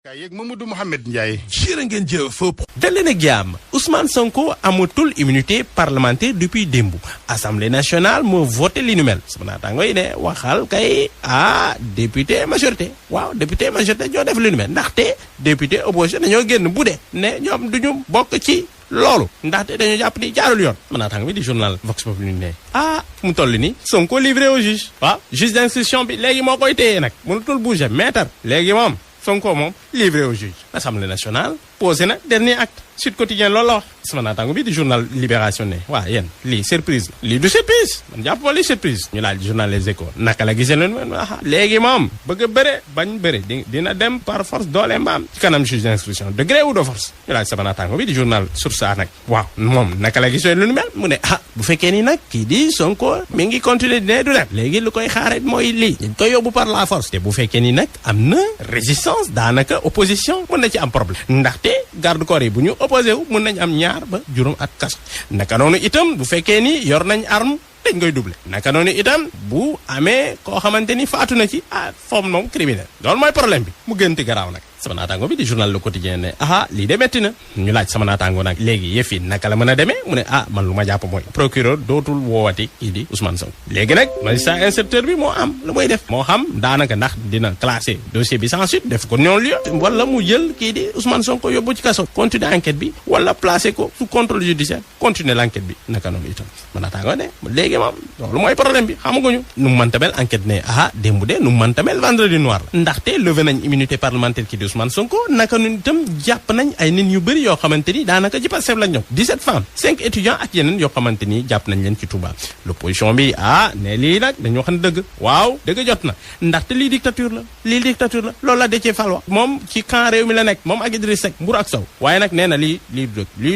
kay yeeg Mamadou Mouhamed Ndiaye. jërë ngeen jëf. daleen ak jàmm Ousmane Sonko amatul immunité parlementaire depuis démb assemblée nationale moo voté li nu mel sama naataango yi ne waxal kay député majorité waaw député majorité ñoo def li nu mel ndaxte député opposition dañoo génn bu dee ne ñoom duñu bokk ci loolu ndaxte dañoo jàpp ni jaarul yoon sama naataango bi di journal Vox Populi ne fu mu toll ni Sonko livré au juge waaw juge d'instruction bi léegi moo koy téye nag mënutul bouger maître léegi moom Sonko moom livré au juge l'Assemblée nationale posé na dernier acte Sud Quotidien loolu la wax sama naataango bi di journal Libération ne waaw yéen lii surprise la lii du surprise man jàpp ma lii surprise ñu laaj journal Les Échos naka la gisee leen léegi moom bëgg a bëre bañ bëre dina dem par force doole mbaam ci kanam juge d'instruction de gré ou de force ñu laaj sama naataango bi di journal Source A nag waaw moom naka la gisee lu nu mel mu ne bu fekkee ni nag kii di Sonko mi ngi continuer di ne du dem léegi lu koy xaare mooy lii dañ koy yóbbu par la force te bu fekkee ni nag am na résistance daanaka opposition mën na ci am problème ndaxte garde corps yi bu ñu opposé wu mën nañ am ñaar ba juróom at kaso naka noonu itam bu fekkee ni yor nañ arme dañ koy doublé naka noonu itam bu amee koo xamante ni faatu na ci forme moom criminel loolu mooy problème bi mu gënti garaaw nag sama naataango bi di journal Le Quotidien ne lii de métti na ñu laaj sama naataango nag léegi yëf yi naka la mën a demee mu ne man lu ma jàpp mooy procureur dootul woowati kii di Ousmane Sonko léegi nag magistrat instructeur bi moo am lu muy def moo xam daanaka ndax dina classé dossier bi sans suite def ko non-lieu wala mu jël kii di Ousmane Sonko yóbbu ci kaso continuer enquête bi wala placé ko sous contrôle judiciaire continuer l'enquête bi naka noonu itam sama naataango ne léegi moom loolu mooy problème bi xamaguñu nu mu mënta mel enquête ne démb de nu mu mënta mel vendredi noir la ndaxte levé nañ immunité parlementaire kii di Ousmane Sonko naka ñun itam jàpp nañ ay nit yu bëri yoo xamante ni daanaka ci Pastef lañ ñëw 17 femmes 5 étudiants ak yeneen yoo xamante ni jàpp nañ leen ci Touba l'opposition bi ne lii nag dañoo xam ne dëgg waaw dëgg jot na ndaxte lii dictature la loolu la Déthié Fall wax moom ci camp réew mi la nekk moom ak Idriss Seck mburu ak sow waaye nag nee na lii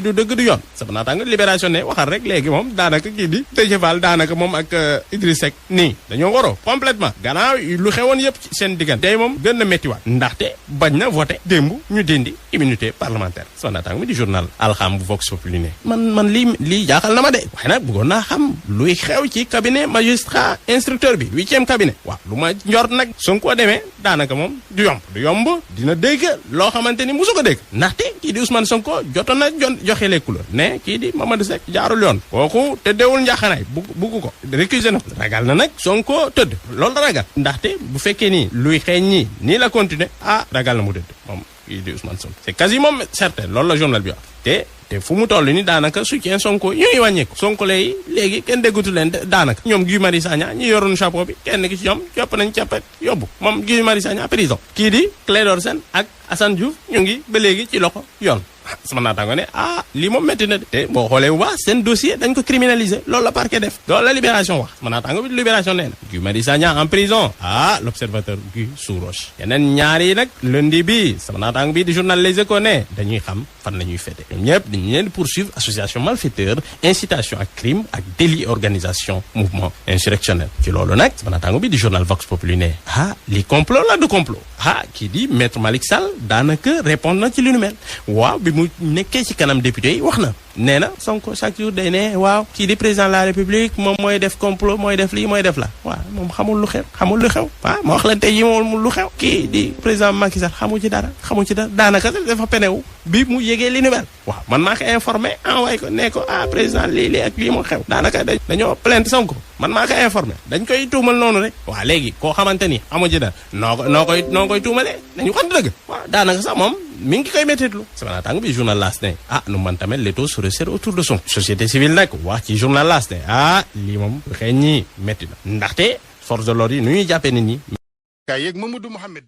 du dëgg du yoon sama naataango Libération ne waxal rek léegi moom daanaka kii di Déthié Fall daanaka moom ak Idriss Seck nii dañoo waroo complètement gannaaw lu xewoon yëpp ci seen diggante tey moom gën na méttiwaat ndaxte bañ na voté démb ñu dindi immunité parlementaire sama naataango mi di journal Alxam bu Vox Populi ne man lii jaaxal na ma de waaye nag bëggoon naa xam luy xew ci cabinet magistrat instructeur bi 8e cabinet waaw lu ma njort nag Sonko demee daanaka moom du yomb dina dégg loo xamante ni musu ko dégg ndaxte kii di Ousmane Sonko jotoon na joxe les couleurs ne kii di Mamadou Seck jaarul yoon kooku te deewul njaaxanaay bugg ko récusé na ragal na nag Sonko tëdd loolu la ragal ndaxte bu fekkee nii luy xeeñ nii la continuer ragal na mu tëdd moom kii di Ousmane Sonko c'est quasiment certain loolu la journal bi wax te fu mu toll ni daanaka soutien Sonko ñu ngi wàññeeku Sonko léegi kenn déggutu leen daanaka ñoom Guy Marius Sagna ñi yoroon chapeau bi kenn ki ci ñoom jàpp nañ cappet yóbbu moom Guy Marius Sagna prison kii di Clédor Sène ak Assane Diouf ñu ngi ba léegi ci loxo yoon sama naataango ne lii moom métti na de te boo xoolee bu baax seen dossier dañ ko criminaliser loolu la parquet def loolu la Libération wax sama naataango bi Libération nee na Guy Marius Sagna en prison l'observateur Guy sous roche yeneen ñaari nag lundi bi sama naataango bi di journal Les Échos ne dañuy xam fan la ñuy fete ñoom ñëpp dañu leen poursuivre association malfaiteur incitation ak crime ak délit organisation mouvement insurrectionnel ci loolu nag sama naataango bi di journal Vox Populi ne li complot la du complot kii di maître Malick Sall daanaka répondre na ci li nu mel waaw bi mu nekkee ci kanam député yi wax na nee na Sonko chaque jour day ne waaw kii di président de la république moom mooy def complot mooy def lii mooy def la waaw moom xamul lu xew ma wax leen tey yi moom lu xew kii di président Macky Sall xamu ci dara daanaka dafa penewu bi mu yégee li nu mel waaw man maa ko informé envoyé ko ne ko président lii ak lii moo xew daanaka dañoo plainte Sonko man maa ko informé dañ koy tuumal noonu rek waaw léegi koo xamante ni xamu ci dara noo koy tuumalee nañu xam dëgg waaw daanaka sax moom mi ngi koy méttitlu sama naataango bi journal L'As ne nu man tamit l'étau se resserre autour de son société civile nag wax ci journal L'As ne lii moom xëy ñi métti na ndaxte force de l'ordre yi nu ñuy jàppee nit ñi kay yeeg Mamadou Mouhamed